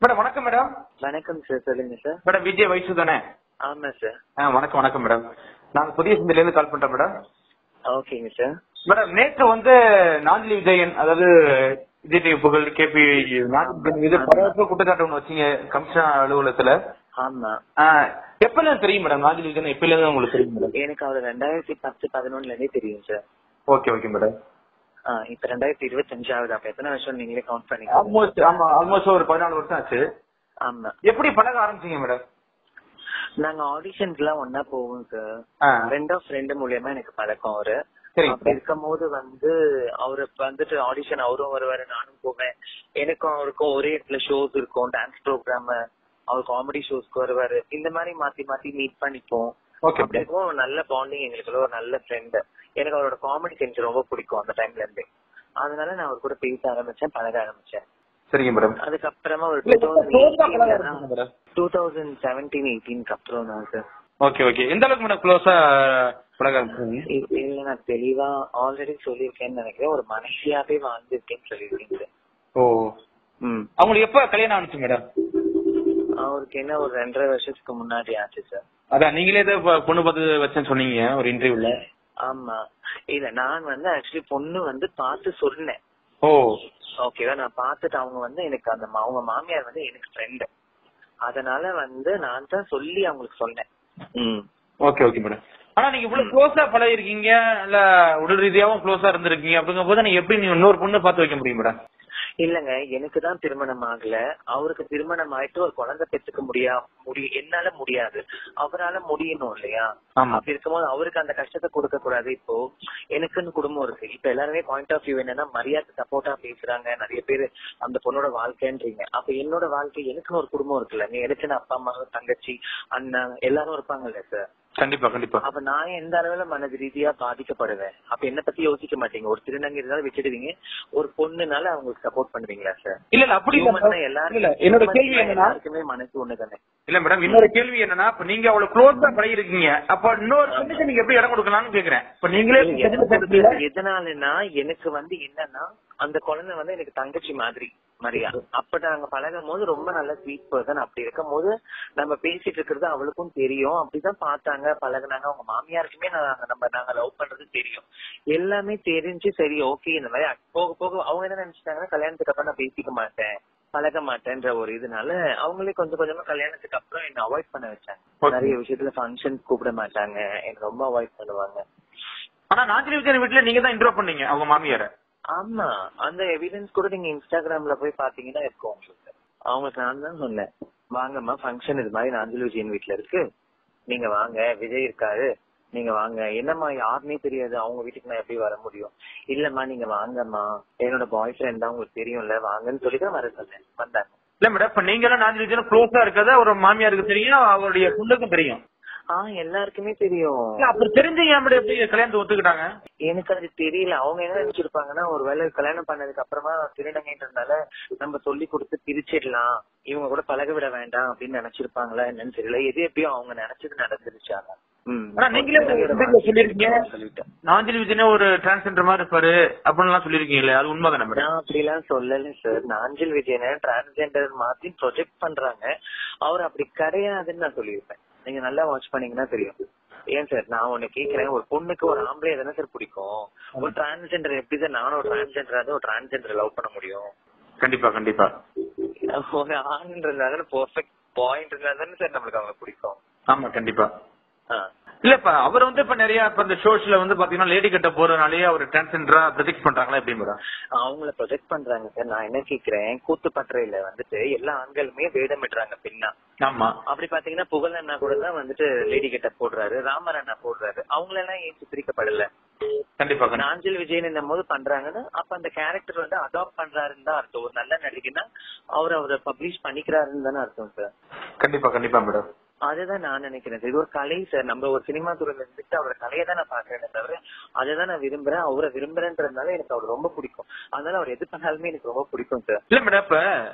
Madam வணக்கம் madam. வணக்கம் sir, சொல்லுங்க சார். மேடம் விஜய் வயசு தானே? ஆமா சார். வணக்கம் வணக்கம் மேடம். நான் புதிய சிந்தில இருந்து கால் பண்றேன் மேடம். ஓகேங்க சார். மேடம் நேற்று வந்து நாஞ்சிலி விஜயன், அதாவது விஜய் டிவி புகழ் கேபி மீது பரவலாக குற்றச்சாட்டு ஒண்ணு வச்சீங்க கமிஷனர் அலுவலகத்துல. ஆமா. எப்பல தெரியும் மேடம் நாஞ்சிலி விஜயன்? எப்பல இருந்து உங்களுக்கு தெரியும் மேடம்? எனக்கு அவர் 2010-11 இருந்தே தெரியும் சார். Okay okay madam. இப்ப 2025 ஆகுது. அப்ப எத்தனை வருஷம் நீங்களே கவுண்ட் பண்ணி? ஆல்மோஸ்ட் ஒரு 14 வருஷம் ஆச்சு. ஆமா. எப்படி பழக ஆரம்பிச்சீங்க மேடம்? நாங்க ஆடிஷன்ஸ் எல்லாம் ஒன்னா போவோம் சார். ஃப்ரெண்ட் ஆஃப் ஃப்ரெண்ட் மூலியமா எனக்கு பழக்கம் அவரு. அப்படி இருக்கும் போது வந்து அவரு வந்துட்டு ஆடிஷன் அவரும் வருவாரு, நானும் போவேன். எனக்கும் அவருக்கும் ஒரே இடத்துல ஷோஸ் இருக்கும், டான்ஸ் ப்ரோக்ராம், அவர் காமெடி ஷோஸ்க்கு வருவாரு. இந்த மாதிரி மாத்தி மாத்தி மீட் பண்ணிப்போம். அப்படி இருக்கும் நல்ல பாண்டிங் எங்களுக்குள்ள, ஒரு நல்ல ஃப்ரெண்ட். எனக்கு அவரோட காமெடி சென்ஸ் ரொம்ப பிடிக்கும் அந்த டைம்ல இருந்தே. அதனால நான் அவர் கூட பேச ஆரம்பிச்சேன், பழக ஆரம்பிச்சேன். சரிங்க மேடம். அதுக்கப்புறமா ஒரு 2017-18 அப்புறம் தான் சார். Okay okay. எந்த அளவுக்கு மேடம் க்ளோஸா பழக ஆரம்பிச்சீங்க? இல்ல, நான் தெளிவா ஆல்ரெடி சொல்லியிருக்கேன்னு நினைக்கிறேன். ஒரு மனுஷியாவே வாழ்ந்துருக்கேன்னு சொல்லியிருக்கேன் சார். ஓ. அவங்களுக்கு எப்ப கல்யாணம் ஆனிச்சு மேடம்? அவருக்கு என்ன ஒரு 2.5 வருஷத்துக்கு முன்னாடி ஆச்சு சார். அதான் நீங்களே பொண்ணு பார்த்து வச்சேன்னு சொன்னீங்க ஒரு இன்டர்வியூல. ஆமா. இல்ல, நான் வந்து ஆக்சுவலி பொண்ணு வந்து பார்த்து சொன்னேன். ஓ ஓகேவா. நான் பார்த்துட்டு அவங்க வந்து எனக்கு அவங்க மாமியார் வந்து எனக்கு ஃப்ரெண்ட். அதனால வந்து நான் தான் சொல்லி அவங்களுக்கு சொன்னேன். Okay okay madam. ஆனா நீங்க இவ்வளவு க்ளோஸா பழகி இருக்கீங்க, இல்ல உடல் ரீதியாவும் க்ளோஸா இருந்திருக்கீங்க, அப்படிங்கும் போது நீங்க எப்படி நீங்க இன்னொரு பொண்ணு பார்த்து வைக்க முடியும் மேடம்? இல்லங்க, எனக்கு தான் திருமணம் ஆகல. அவருக்கு திருமணம் ஆயிட்டு ஒரு குழந்தை பெற்றுக்க என்னால முடியாது, அவரால முடியணும் இல்லையா? அப்படி இருக்கும்போது அவருக்கு அந்த கஷ்டத்தை கொடுக்க கூடாது. இப்போ எனக்குன்னு குடும்பம் இருக்கு. இப்ப எல்லாருமே பாயிண்ட் ஆஃப் வியூ என்னன்னா மரியாதை சப்போர்ட்டா பேசுறாங்க நிறைய பேரு, அந்த பொண்ணோட வாழ்க்கைன்றீங்க. அப்ப என்னோட வாழ்க்கை, எனக்குன்னு ஒரு குடும்பம் இருக்குல்ல, நீ எனக்குன்னு அப்பா அம்மா தங்கச்சி அண்ணன் எல்லாரும் இருப்பாங்கல்ல சார். கண்டிப்பா கண்டிப்பா. அப்ப நான் எந்த அளவுல மனது ரீதியா பாதிக்கப்படுவேன்? அப்ப என்ன பத்தி யோசிக்க மாட்டீங்க. ஒரு திருநங்கை இருந்தாலும் விட்டுடுவீங்க, ஒரு பொண்ணுனால அவங்களுக்கு சப்போர்ட் பண்ணுவீங்களா சார்? இல்ல அப்படி என்னோட கேள்வி எல்லாருக்குமே மனசு ஒண்ணுதானே. இல்ல மேடம், இன்னொரு கேள்வி என்னன்னா, இப்ப நீங்க அவ்வளவு க்ளோஸா பழகி இருக்கீங்க, அப்ப இன்னொரு பொண்ணுக்கு நீங்க எப்படி இடம் கொடுக்கலாம்னு கேக்குறேன். இப்ப நீங்களே எதனாலன்னா எனக்கு வந்து என்னன்னா அந்த குழந்தை வந்து எனக்கு தங்கச்சி மாதிரி மரியா. அப்ப நாங்க பழகும் போது ரொம்ப நல்ல ஸ்வீட் பர்சன். அப்படி இருக்கும் போது நம்ம பேசிட்டு இருக்கிறது அவளுக்கும் தெரியும். அப்படிதான் பார்த்தாங்க, பழகுனாங்க. அவங்க மாமியாருக்குமே நாங்க லவ் பண்றது தெரியும், எல்லாமே தெரிஞ்சு சரி ஓகே இந்த மாதிரி போக போக அவங்க என்ன நினைச்சிட்டாங்கன்னா கல்யாணத்துக்கு அப்புறம் நான் பேசிக்க மாட்டேன், பழக மாட்டேன்ற ஒரு இதனால அவங்களே கொஞ்சம் கொஞ்சமா கல்யாணத்துக்கு அப்புறம் என்ன அவாய்ட் பண்ண வச்சாங்க. நிறைய விஷயத்துல ஃபங்க்ஷன் கூப்பிட மாட்டாங்க, என்ன ரொம்ப அவாய்ட் பண்ணுவாங்க. ஆனா நாஞ்சிலி விஜயன் வீட்டுல நீங்க தான் இன்ட்ரோ பண்ணீங்க அவங்க மாமியார. ஆமா, அந்த எவிடன்ஸ் கூட நீங்க இன்ஸ்டாகிராம்ல போய் பாத்தீங்கன்னா இருக்கும் உங்களுக்கு. அவங்களுக்கு நான் தான் சொன்னேன், வாங்கம்மா ஃபங்க்ஷன் இது மாதிரி நாஞ்சிலி விஜயன் வீட்டுல இருக்கு, நீங்க வாங்க, விஜய் இருக்காரு, நீங்க வாங்க. என்னம்மா யாருன்னே தெரியாது, அவங்க வீட்டுக்கு நான் எப்படி வர முடியும்? இல்லம்மா நீங்க வாங்கம்மா, என்னோட பாய் ஃப்ரெண்ட் தான், உங்களுக்கு தெரியும்ல, வாங்கன்னு சொல்லிதான் வர சொன்னேன். வந்தாங்க. இல்ல மேடம், இப்ப நீங்க எல்லாம் நாஞ்சிலி விஜயன் க்ளோஸா இருக்கிறத ஒரு மாமியாருக்கு தெரியும், அவருடைய பொண்ணுக்கும் தெரியும். எல்லாருக்குமே தெரியும். அப்படி தெரிஞ்சு எப்படி கல்யாணத்தை ஒத்துக்கிட்டாங்க? எனக்கு அது தெரியல. அவங்க என்ன நினைச்சிருப்பாங்கன்னா, ஒருவேளை கல்யாணம் பண்ணதுக்கு அப்புறமா திருநங்கைன்றதுனால நம்ம சொல்லி கொடுத்து பிரிச்சிடலாம், இவங்க கூட பழக விட வேண்டாம் அப்படின்னு நினைச்சிருப்பாங்களா என்னன்னு தெரியல. எது எப்படியும் அவங்க நினைச்சது நடந்துருச்சாங்க. நீங்களே சொல்லிருக்கீங்க நாஞ்சிலி விஜயன் ஒரு டிரான்ஸ்ஜெண்டர் மாதிரி இருப்பாரு அப்படின்னு சொல்லிருக்கீங்களே, அது உண்மைதானே மேடம்? நான் அப்படி எல்லாம் சொல்லல சார். நாஞ்சிலி விஜயனை டிரான்ஸ்ஜெண்டர் மாதிரி ப்ரொஜெக்ட் பண்றாங்க, அவர் அப்படி கிடையாதுன்னு நான் சொல்லியிருப்பேன். நீங்க நல்லா வாட்ச் பண்ணீங்கன்னா தெரியும். ஏன் சார் நான் ஒண்ணு கேக்குறேன், ஒரு பொண்ணுக்கு ஒரு ஆம்பளை தானே சார் பிடிக்கும், ஒரு டிரான்ஸ்ஜெண்டர் எப்படி சார் நானும் ஒரு டிரான்ஸ்ஜெண்டர் ஒரு டிரான்ஸ்ஜெண்டர் லவ் பண்ண முடியும்? கண்டிப்பா கண்டிப்பா. ஒரு ஆண்ன்றதுனால பெர்ஃபெக்ட் பாயிண்ட் இருந்தாலும் சார் நம்மளுக்கு அவங்க பிடிக்கும். ஆமா கண்டிப்பா. இல்ல இப்ப அவர் வந்து இப்ப நிறைய இந்த ஷோஸ்ல வந்து பாத்தீங்கன்னா லேடி கட்ட போறதுனாலயே அவர் டிரான்ஸ்ஜெண்டரா ப்ரொஜெக்ட் பண்றாங்களா எப்படி மேடம்? அவங்கள ப்ரொஜெக்ட் பண்றாங்க சார். நான் என்ன கேக்குறேன், கூத்துப்பற்றையில வந்துட்டு எல்லா ஆண்களுமே வேடமிடுறாங்க பின்னா. ஆமா. அப்படி பாத்தீங்கன்னா புகழ் அண்ணா கூட தான் வந்துட்டு லேடி கட்ட போடுறாரு, ராமர் அண்ணா போடுறாரு. அவங்கள எல்லாம் ஏன் சித்தரிக்கப்படல? கண்டிப்பா. நாஞ்சிலி விஜயன் இந்த போது பண்றாங்கன்னா அப்ப அந்த கேரக்டர் வந்து அடாப்ட் பண்றாருன்னு தான் அர்த்தம். ஒரு நல்ல நடிகைன்னா அவரை பப்ளிஷ் பண்ணிக்கிறாருன்னு தானே அர்த்தம் சார். கண்டிப்பா கண்டிப்பா மேடம். அதுதான் நான் நினைக்கிறேன். இது ஒரு கலை சார். நம்ம ஒரு சினிமா துறையில இருந்துட்டு அவரோட கலையை தான் நான் பாக்குறேன் தவிர அதைதான் நான் விரும்புறேன். அவரை விரும்புறேன்றதுனால எனக்கு அவர் ரொம்ப பிடிக்கும். அதனால அவர் எது பண்ணாலுமே எனக்கு ரொம்ப பிடிக்கும் சார். இல்ல மேடம், இப்ப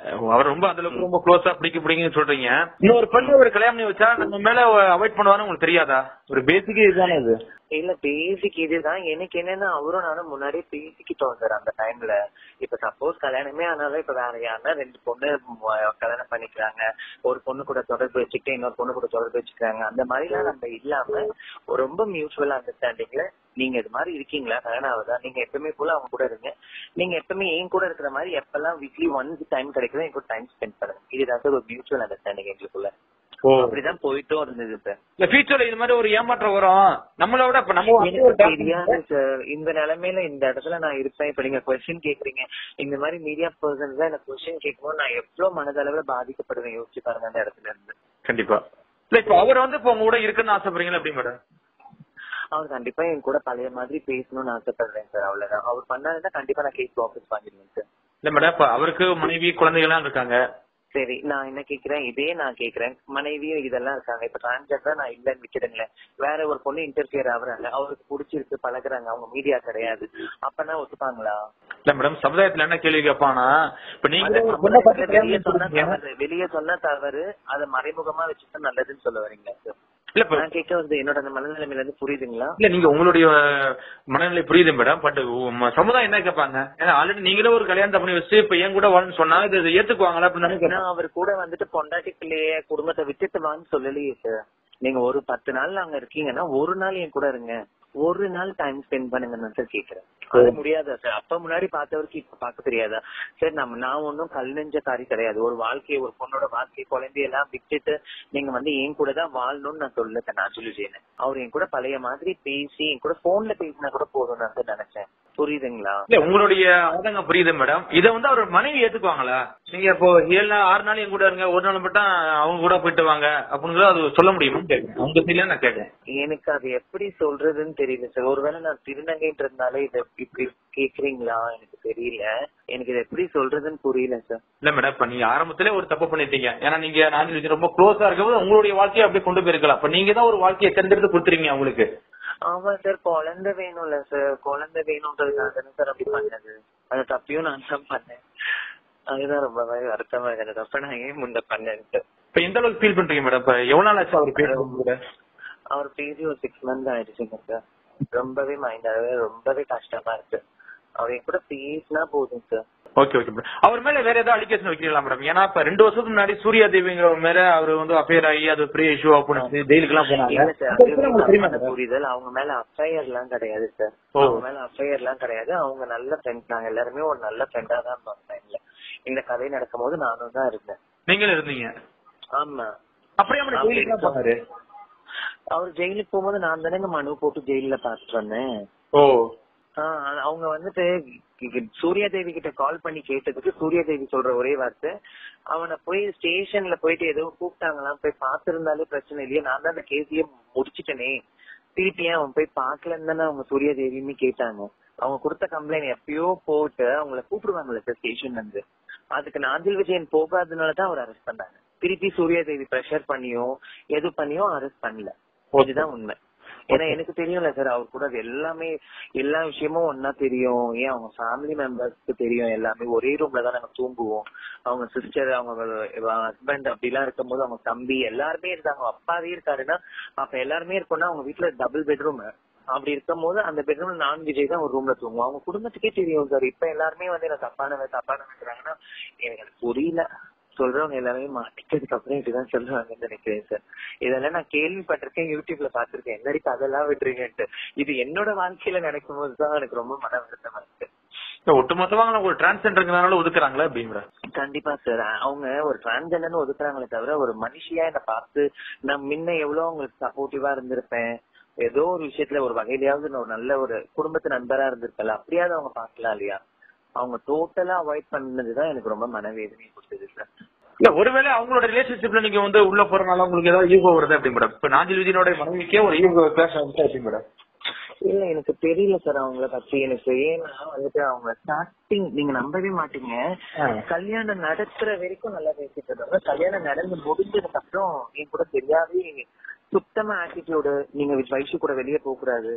அவர் ரொம்ப அந்த அளவுக்கு ரொம்ப க்ளோஸா பிடிக்குன்னு சொல்றீங்க. இன்னொரு பொண்ணு ஒரு கல்யாணம் பண்ணி வச்சா நம்ம மேல அவாய்ட் பண்ணுவான்னு உங்களுக்கு தெரியாதா? ஒரு பேசிக்கே இதுதானே இது. இல்ல பேசிக் இதுதான். எனக்கு என்னன்னா அவரும் நானும் முன்னாடியே பேசிக்கிட்டோம் சார் அந்த டைம்ல. இப்ப சப்போஸ் கல்யாணமே ஆனாலும் இப்ப வேற யாருன்னா 2 பொண்ணு கல்யாணம் பண்ணிக்கிறாங்க, ஒரு பொண்ணு கூட தொடர்பு வச்சுக்கிட்டு இன்னொரு பொண்ணு கூட தொடர்பு வச்சுக்கிறாங்க, அந்த மாதிரி எல்லாம் நம்ம இல்லாம ரொம்ப மியூச்சுவல் அண்டர்ஸ்டாண்டிங்ல நீங்க இது மாதிரி இருக்கீங்களா, கல்யாணம் ஆகுதா, நீங்க எப்பவுமே போல அவங்க கூட இருங்க, நீங்க எப்பவுமே என் கூட இருக்கிற மாதிரி எப்பெல்லாம் வீக்லி ஒன்ஸ் டைம் கிடைக்குதோ என் கூட டைம் ஸ்பெண்ட் பண்ணுங்க. இதுதான் ஒரு மியூச்சுவல் அண்டர்ஸ்டாண்டிங் எங்களுக்குள்ள. அப்படிதான் போயிட்டும் இருந்தது சார். இந்த ஃபியூச்சர்ல இது மாதிரி ஒரு ஏமாற்றம் வரும் நம்மளோட. இப்ப நம்ம தெரியாது சார் இந்த நிலைமையில இந்த இடத்துல நான் இருப்பேன். இப்ப நீங்க கொஸ்டின் கேக்குறீங்க, இந்த மாதிரி மீடியா பர்சன்ஸ் தான் எனக்கு கொஸ்டின் கேட்கும்போது நான் எவ்வளவு மனதளவுல பாதிக்கப்படுவேன் யோசிச்சு பாருங்க அந்த இடத்துல இருந்து. கண்டிப்பா இல்ல இப்ப அவர் வந்து இப்ப உங்க கூட இருக்குன்னு ஆசைப்படுறீங்களா எப்படி மேடம்? அவர் கண்டிப்பா என் கூட பழைய மாதிரி பேசணும்னு ஆசைப்படுறேன் சார். அவ்வளவுதான். அவர் பண்ணாருன்னா கண்டிப்பா நான் கேஸ் வாபஸ் வாங்கிடுவேன் சார். இல்ல மேடம் இப்ப அவருக்கு மனைவி குழந்தைகள் இருக்காங்க. சரி நான் என்ன கேக்குறேன், இதே நான் கேக்குறேன், மனைவியும் இதெல்லாம் இருக்காங்க. இப்ப டிரான்ஸ்ஜெண்டர் நான் இல்லன்னு விக்கிறேங்களேன், வேற ஒரு பொண்ணு இன்டர்ஃபியர் ஆகுறாங்க, அவருக்கு பிடிச்சிருக்கு பழகுறாங்க, அவங்க மீடியா கிடையாது, அப்பனா ஒத்துப்பாங்களா? இல்ல மேடம் சமுதாயத்துல என்ன கேள்வி கேட்பானா, இப்ப நீங்க வெளியே சொன்ன தவறு அதை மறைமுகமா வச்சுதான் நல்லதுன்னு சொல்ல வரீங்களா சார்? இல்ல நான் கேட்க வந்து என்னோட மனநிலைமையில இருந்து புரியுதுங்களா? இல்ல நீங்க உங்களுடைய மனநிலை புரியுது மேடம். பட் சமுதாயம் என்ன கேட்பாங்க, ஏன்னா ஆல்ரெடி நீங்களே ஒரு கல்யாணத்தை பண்ணி வச்சு இப்ப என் கூட வாழ்னு சொன்னா இது ஏத்துக்குவாங்களா அப்படின்னு. அவர் கூட வந்துட்டு பொண்டாட்டி பிள்ளைய குடும்பத்தை விட்டுட்டு வான்னு சொல்லலையே சார். நீங்க ஒரு 10 நாள் அங்க இருக்கீங்கன்னா ஒரு நாள் என் கூட இருங்க, ஒரு நாள் டைம் ஸ்பெண்ட் பண்ணுங்கன்னு சார் கேக்குறேன். அது முடியாதா சார்? அப்ப முன்னாடி பார்த்தவருக்கு இப்ப பார்க்க தெரியாதா சார்? நான் ஒன்னும் கல் நெஞ்ச காரி கிடையாது. ஒரு வாழ்க்கையை, ஒரு பொண்ணோட வாழ்க்கை, குழந்தையெல்லாம் விட்டுட்டு நீங்க வந்து என் கூட தான் வாழணும்னு நான் சொல்லல. நான் சொல்லிட்டேன் அவர் என் கூட பழைய மாதிரி பேசி என் கூட போன்ல பேசினா கூட போதும் நான் நினைச்சேன். புரியுதுங்களா? இல்ல உங்களுடைய ஆதங்கம் புரியுது மேடம். இதை வந்து அவர் மனைவி ஏத்துக்குவாங்களா? நீங்க இப்போ 7 நாள் 6 நாள் என் கூட இருங்க, ஒரு நாள் மட்டும் அவங்க கூட போயிட்டு வாங்க அப்படின்னு அது சொல்ல முடியுமா கேட்கறேன். உங்க சைட்ல நான் கேட்கறேன். எனக்கு அது எப்படி சொல்றதுன்னு தெரியல சார். ஒருவேளை நான் திருநங்கைன்றதுனால இதை இப்படி கேக்குறீங்களா எனக்கு தெரியல. எனக்கு இதை எப்படி சொல்றதுன்னு புரியல சார். இல்ல மேடம் இப்ப நீங்க ஆரம்பத்திலே ஒரு தப்பு பண்ணிட்டீங்க. ஏன்னா நீங்க நான் ரொம்ப க்ளோஸா இருக்கும்போது உங்களுடைய வாழ்க்கையை அப்படியே கொண்டு போயிருக்கலாம். இப்ப நீங்க தான் ஒரு வாழ்க்கையை தேர்ந்தெடுத்து கொடுத்துருங்க அவங்களுக்கு. ஆமா சார், குழந்தை வேணும்ல சார். குழந்தை வேணும்ன்றதுக்காக தானே சார் அப்படி பண்ணது. அந்த தப்பையும் நான் தான் பண்ணேன். அதுதான் ரொம்ப வருத்தமா இருக்கு. தப்ப நான் ஏன் முன்ன பண்ணேன் சார். இப்ப எந்த அளவுக்கு ஃபீல் பண்றீங்க மேடம்? இப்ப எவ்வளவு நாள் ஆச்சு அவர் பேசுறது? அவர் பேசி ஒரு 6 months ஆயிடுச்சுங்க சார். ரொம்பவே மைண்டாவே ரொம்பவே கஷ்டமா இருக்கு. அவர் என் கூட பேசினா போதும் சார். Okay okay madam. அவர் மேல வேற ஏதாவது அலிகேஷன் வைக்கிறீங்களா மேடம்? ஏன்னா இப்ப 2 வருஷத்துக்கு முன்னாடி சூர்யா தேவிங்கிற மேல அவர் வந்து அஃபேர் ஆகி அது பெரிய இஷ்யூ அப்படின்னு ஜெயிலுக்கு எல்லாம் போனாங்க. புரிதல் அவங்க மேல அஃபையர் எல்லாம் கிடையாது சார். அவங்க மேல அஃபையர் எல்லாம் கிடையாது. அவங்க நல்ல ஃப்ரெண்ட்ஸ். நாங்க எல்லாருமே ஒரு நல்ல ஃப்ரெண்டா தான் இருந்தோம். இந்த கதை நடக்கும் போது நானும் தான் இருந்தேன். நீங்களும் இருந்தீங்க? ஆமா. அப்படியே அவர் ஜெயிலுக்கு போகும்போது நான் தானே மனு போட்டு ஜெயில பாத்துட்டு வந்தேன். ஓ. அவங்க வந்துட்டு சூர்யா தேவி கிட்ட கால் பண்ணி கேட்டதுக்கு சூர்யா தேவி சொல்ற ஒரே வார்த்தை, அவனை போய் ஸ்டேஷன்ல போயிட்டு ஏதோ கூப்பிட்டாங்களாம், போய் பாத்துருந்தாலே பிரச்சனை இல்லையா, நான் தான் அந்த கேஸையே முடிச்சுட்டேனே, திருப்பி அவன் போய் பாக்கலன்னு தானே அவங்க சூர்யா தேவியுமே கேட்டாங்க. அவங்க கொடுத்த கம்ப்ளைண்ட் எப்பயோ போட்டு அவங்கள கூப்பிடுவாங்கல்ல சார் ஸ்டேஷன்ல இருந்து. அதுக்கு நாஞ்சில் விஜயன் போகாதனாலதான் அவர் அரெஸ்ட் பண்ணாங்க. திருப்பி சூர்யா தேவி பிரஷர் பண்ணியோ எது பண்ணியோ அரெஸ்ட் பண்ணல. இதுதான் உண்மை. ஏன்னா எனக்கு தெரியும்ல சார், அவர் கூட எல்லாமே எல்லா விஷயமும் ஒன்னா தெரியும். ஏன் அவங்க ஃபேமிலி மெம்பர்ஸ்க்கு தெரியும் எல்லாமே. ஒரே ரூம்ல தான் நாங்க தூங்குவோம். அவங்க சிஸ்டர், அவங்க ஹஸ்பண்ட் அப்படி எல்லாம் இருக்கும் போது அவங்க தம்பி எல்லாருமே இருந்தாங்க. அப்பாவே இருக்காருன்னா அப்ப எல்லாருமே இருக்கோம்னா அவங்க வீட்டுல டபுள் பெட்ரூம். அப்படி இருக்கும் போது அந்த பெட்ரூம்ல நான் விஜய் தான் ஒரு ரூம்ல தூங்குவோம். அவங்க குடும்பத்துக்கே தெரியும் சார். இப்ப எல்லாருமே வந்து என்ன தப்பா நினைக்கிறாங்கன்னா எனக்கு புரியல. சொல்றவங்க எல்லாமே மாட்டிக்கிறதுக்கு அப்புறம் இப்படிதான் சொல்லுவாங்கன்னு நினைக்கிறேன் சார். இதெல்லாம் நான் கேள்விப்பட்டிருக்கேன், யூடியூப்ல பாத்திருக்கேன். என்னடிக்கு அதெல்லாம் விட்டுருங்கன்ட்டு. இது என்னோட வாழ்க்கையில நடக்கும் போதுதான் எனக்கு ரொம்ப மன வருத்தமா இருக்கு. ஒட்டுமொத்தமாக ஒரு டிரான்ஸ்ஜெண்டர்னால ஒதுக்குறாங்களா அப்படிங்கிற? கண்டிப்பா சார். அவங்க ஒரு டிரான்ஸ்ஜெண்டர்னு ஒதுக்குறாங்களே தவிர ஒரு மனுஷியா என்ன பார்த்து நான் முன்ன எவ்வளவு அவங்களுக்கு சப்போர்ட்டிவா இருந்திருப்பேன், ஏதோ ஒரு விஷயத்துல ஒரு வகையிலயாவது ஒரு நல்ல ஒரு குடும்பத்து நண்பரா இருந்திருக்கல, அப்படியாவது அவங்க பாக்கலாம் இல்லையா? அவங்க டோட்டலா அவாய்ட் பண்ணதுதான் எனக்கு ரொம்ப மனவேதனை கொடுத்தது சார். இல்ல ஒருவேளை அவங்களோட ரிலேஷன்ஷிப்ல நீங்க வந்து உள்ள போறதுனால உங்களுக்கு ஏதாவது ஈகோ வருது அப்படி மேடம்? இப்ப நாஞ்சில் விஜயனோட மனைவிக்கே ஒரு ஈகோ கிளாஷ் ஆகுது அப்படி மேடம்? இல்ல எனக்கு தெரியல சார் அவங்கள பத்தி. எனக்கு ஏன்னா வந்துட்டு அவங்க ஸ்டார்டிங் நீங்க நம்பவே மாட்டீங்க, கல்யாணம் நடத்துற வரைக்கும் நல்லா பேசிட்டு இருந்தாங்க. கல்யாணம் நடந்து முடிஞ்சதுக்கு அப்புறம் என் கூட தெரியாவே சுத்தமா ஆட்டிடியூடு, நீங்க வயசு கூட வெளியே போக கூடாது,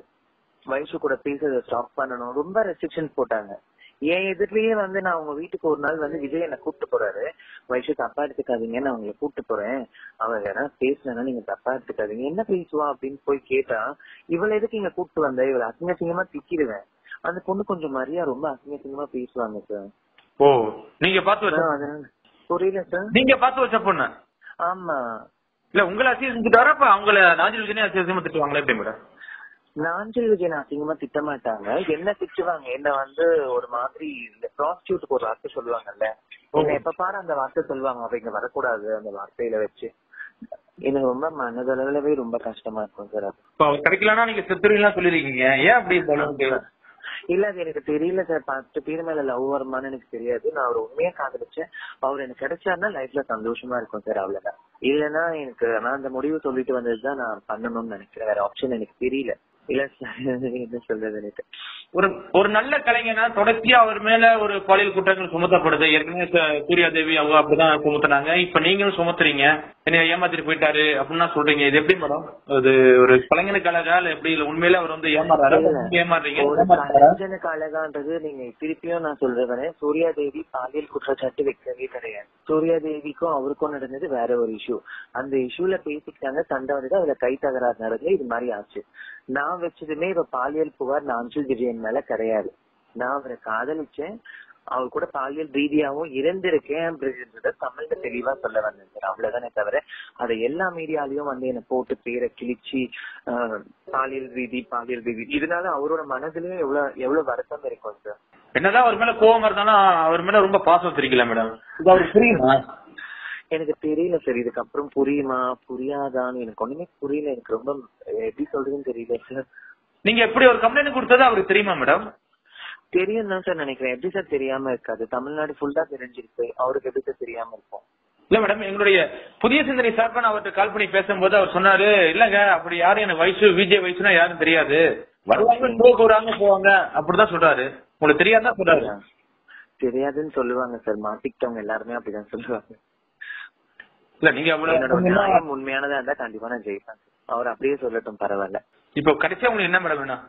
வயசு கூட பேசுறத ஸ்டாப் பண்ணணும், ரொம்ப ரெஸ்ட்ரிக்ஷன் போட்டாங்க. என் எதிர்லயே வந்து நான் உங்க வீட்டுக்கு ஒரு நாள் வந்து விஜய் என்ன கூப்பிட்டு போறாரு, வைஷு தப்பா எடுத்துக்காதீங்க, நான் உங்களை கூப்பிட்டு போறேன், அவன் யாராவது பேசுனா நீங்க தப்பா எடுத்துக்காதீங்க, என்ன பேசுவா அப்படின்னு போய் கேட்டா, இவளை எதுக்கு இங்க கூப்பிட்டு வந்த, இவளை அசிங்கமா திக்கிடுவேன். அந்த பொண்ணு கொஞ்சம் மரியா ரொம்ப அசிங்கமா பேசுவாங்க சார். ஓ, நீங்க பாத்து வச்ச புரியல சார். நீங்க பாத்து வச்ச பொண்ணு? ஆமா. இல்ல உங்களை அசிங்கத்துட்டாரா, அப்ப அவங்கள நாஞ்சில் விஜயனே அசிங்கமா திட்டுவாங்களா எப்படி மேடம்? நாஞ்சில் விஜயன் அசிங்கமா திட்ட மாட்டாங்க, என்ன திட்டுவாங்க, என்ன வந்து ஒரு மாதிரி இந்த ப்ராஸ்டியூட்டுக்கு ஒரு வார்த்தை சொல்லுவாங்கல்ல, என்ன எப்ப பாரு அந்த வார்த்தை சொல்லுவாங்க, அப்ப இங்க வரக்கூடாது அந்த வார்த்தையில வச்சு. எனக்கு ரொம்ப மனதளவுலவே ரொம்ப கஷ்டமா இருக்கும் சார். அது கிடைக்கலன்னா நீங்க செத்துருவீங்களா சொல்லிருக்கீங்க, ஏன் அப்படி? இல்ல அது எனக்கு தெரியல சார், 10 பேர் மேல லவ் வருமானு எனக்கு தெரியாது. நான் அவர் உண்மையா காதலிச்சேன், அவர் எனக்கு கிடைச்சாருன்னா லைஃப்ல சந்தோஷமா இருக்கும் சார், அவ்வளவுதான். இல்லன்னா எனக்கு நான் அந்த முடிவு சொல்லிட்டு வந்ததுதான் நான் பண்ணணும்னு நினைக்கிறேன், வேற ஆப்ஷன் எனக்கு தெரியல. இல்ல சார் என்ன சொல்றது எனக்கு. ஒரு நல்ல கலைஞனா தொடர்ச்சியா அவர் மேல ஒரு பாலியல் குற்றங்கள் சுமத்தப்படுது. ஏற்கனவே சூர்யா தேவி அவங்க அப்படிதான் சுமத்துனாங்க, இப்ப நீங்களும் சுமத்துறீங்க, என்ன ஏமாத்திட்டு போயிட்டாரு அப்படின்னா சொல்றீங்க. இது எப்படி மேடம்? அது ஒரு கலைஞனுக்கு அழகா இல்ல எப்படி? இல்ல உண்மையில அவர் வந்து ஏமாறுறீங்க? கலைஞனுக்கு அழகான்றது நீங்க திருப்பியும் நான் சொல்றேன், சூர்யா தேவி பாலியல் குற்றச்சாட்டு வைக்கவே கிடையாது. சூர்யா தேவிக்கும் அவருக்கும் நடந்தது வேற ஒரு இஷ்யூ. அந்த இஷ்யூல பேசிக்கிட்டாங்க, சண்டை வந்து அதுல கை தகராறு நடந்து இது மாதிரி ஆச்சு. நான் வச்சதுமே இப்ப பாலியல் புகார் நாஞ்சில் விஜயன் மேல கிடையாது. நான் அவரை காதலிச்சேன், அவர் கூட பாலியல் ரீதியாவும் இருந்திருக்கேன் அப்படின்றத தமிழ்ல தெளிவா சொல்ல வந்தேன் சார், அவ்வளவுதானே தவிர அதை எல்லா மீடியாலையும் வந்து என்ன போட்டு பேரை கிழிச்சு பாலியல் ரீதி இதனால அவரோட மனதிலயும் எவ்வளவு வருத்தம் இருக்கும் சார். என்னதான் அவர் மேல கோவம் இருந்தாலும் அவர் மேல ரொம்ப பாசம் தெரிவிக்கல மேடம், இது அவருக்கு புரியுமா? எனக்கு தெரியல சார், இதுக்கப்புறம் புரியுமா புரியாதான்னு எனக்கு ஒண்ணுமே புரியல. எனக்கு ரொம்ப எப்படி சொல்றதுன்னு தெரியல சார். நீங்க எப்படி ஒரு கம்ப்ளைண்ட் கொடுத்தது அவருக்கு தெரியுமா மேடம்? தெரியும் தான் சார் நினைக்கிறேன். எப்படி சார் தெரியாம இருக்காது, தமிழ்நாடு ஃபுல்லா தெரிஞ்சிருக்கு, அவருக்கு எப்படி சார் தெரியாம இருக்கும்? இல்ல மேடம், எங்களுடைய புதிய சிந்தனை சார்பா அவர்கிட்ட கால் பண்ணி பேசும்போது அவர் சொன்னாரு, இல்லங்க அப்படி யாரும் எனக்கு வயசு விஜய் வயசுனா யாரும் தெரியாது, வருவாங்க போவாங்க அப்படிதான் சொல்றாரு. உங்களுக்கு தெரியாதான் சொல்றாரு? தெரியாதுன்னு சொல்லுவாங்க சார், மாட்டிக்கிட்டவங்க எல்லாருமே அப்படிதான் சொல்லுவாங்க. இல்ல நீங்க நியாயம் உண்மையானதா இருந்தா கண்டிப்பா நான் ஜெயிப்பேன். அவர் அப்படியே சொல்லட்டும், பரவாயில்ல. இப்போ கடைசியா உங்களுக்கு என்ன மேடம் வேணும்?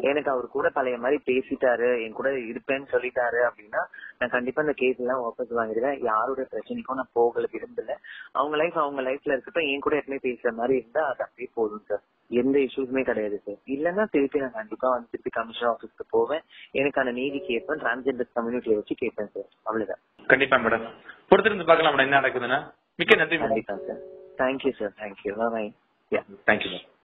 எனக்கு அவர் கூட பழைய மாதிரி பேசிட்டாரு, என் கூட இருப்பேன்னு சொல்லிட்டாரு அப்படின்னா நான் கண்டிப்பா இந்த கேஸ் எல்லாம் வாபஸ் வாங்கிடுவேன். யாருடைய பிரச்சனைக்கும் நான் போகல, விரும்பல. அவங்க லைஃப்ல இருக்கட்டும், என் கூட எப்பவுமே பேசுற மாதிரி இருந்தா அது அப்படியே போதும் சார், எந்த இஷ்யூஸுமே கிடையாது சார். இல்லன்னா திருப்பி நான் கண்டிப்பா வந்து திருப்பி கமிஷனர் ஆபீஸ்க்கு போவேன், எனக்கான நீதி கேட்பேன், டிரான்ஸ்ஜெண்டர் கம்யூனிட்டியை வச்சு கேட்பேன் சார், அவ்வளவுதான். கண்டிப்பா மேடம், பொறுத்திருந்து பார்க்கலாம் மேடம் என்ன நடக்குதுன்னா. மிக்க நன்றி. கண்டிப்பா sir, thank you sir, thank you, bye. Thank you ma'am.